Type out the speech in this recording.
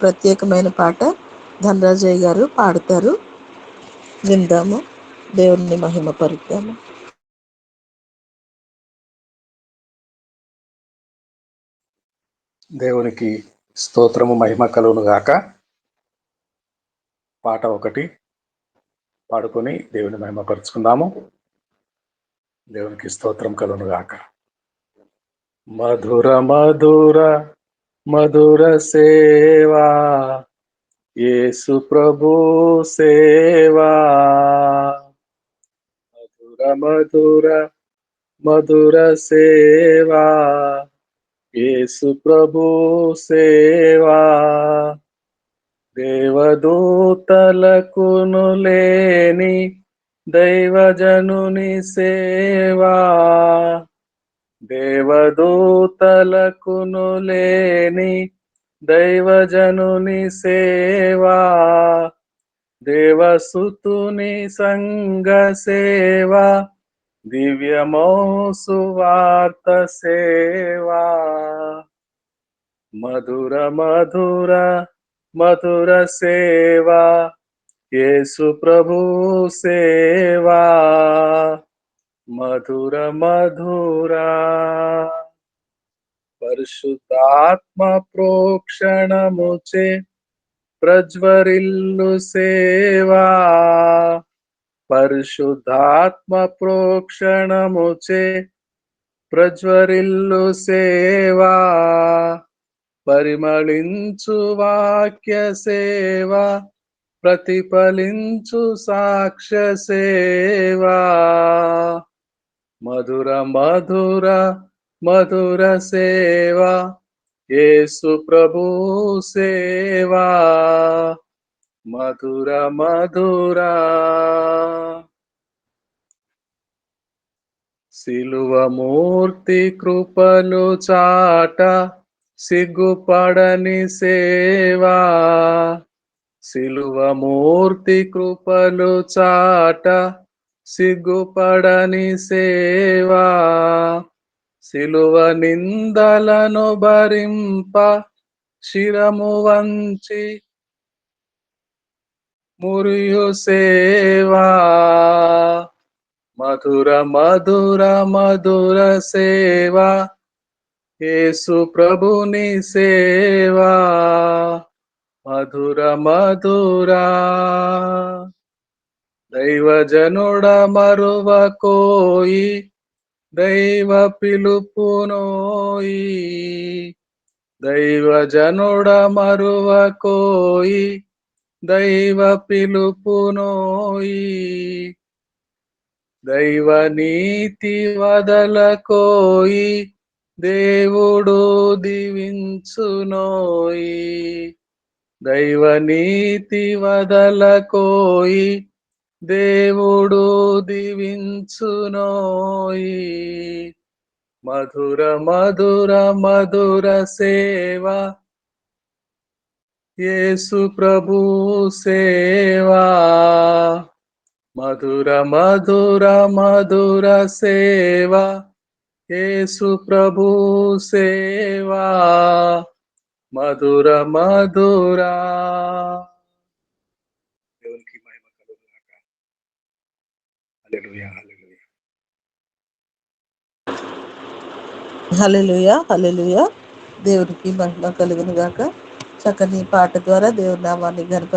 ప్రత్యేకమైన పాట ధనరాజయ్య గారు పాడతారు, విందాము, దేవుని మహిమ పరుద్దాము. దేవునికి స్తోత్రము మహిమ కలుగును గాక. పాట ఒకటి పాడుకొని దేవుని మహిమ పరుచుకుందాము. దేవునికి స్తోత్రం కలుగును గాక. మధుర మధుర మధుర సేవా యేసు ప్రభు సేవా, మధుర మధుర మధుర సేవా యేసు ప్రభు సేవా, దేవదూతలకును లేని దైవజనుని సేవా, దేవదూతలకును లేని దైవజనుని సేవా, దేవసుతుని సంగ సేవా, దివ్యమౌ సువార్త సేవా, మధుర మధుర మధుర సేవా యేసు ప్రభు సేవా, మధుర మధుర. పరిశుద్ధాత్మ ప్రోక్షణముచే ప్రజ్వరిల్లు సేవా, పరిశుద్ధాత్మ ప్రోక్షణముచే ప్రజ్వరిల్లు సేవా, పరిమళించు వాక్య సేవా, ప్రతిఫలించు సాక్ష్య సేవా, మధుర మధుర మధుర సేవా యేసు ప్రభు సేవా, మధుర మధుర. సిలువ మూర్తి కృపలు చాట సిగ్గుపడని సేవా, సిలువ మూర్తి కృపలు చాట సిగ్గుపడని సేవా, సిలువ నిందలను భరింప శిరము వంచి మురియు సేవా, మధుర మధుర మధుర సేవా యేసు ప్రభుని సేవా, మధుర మధుర. దైవజనుడ మరువ కోయి దైవ పిలుపునోయి, దైవజనుడ మరువ కోయి దైవ పిలుపునోయి, దైవ నీతి వదలకోయి దేవుడు దీవించునోయి, దైవ నీతి వదలకోయి దేవుడు దీవించునోయి, మధుర మధుర మధుర సేవా యేసు ప్రభు సేవా, మధుర మధుర మధుర సేవా యేసు ప్రభు సేవా, మధుర మధుర. దేవునికి మహిమ కలుగును గాక. హల్లెలూయా హల్లెలూయా హల్లెలూయా హల్లెలూయా. దేవునికి మహిమ కలుగును గాక. చక్కని పాట ద్వారా దేవుని నామాన్ని గణప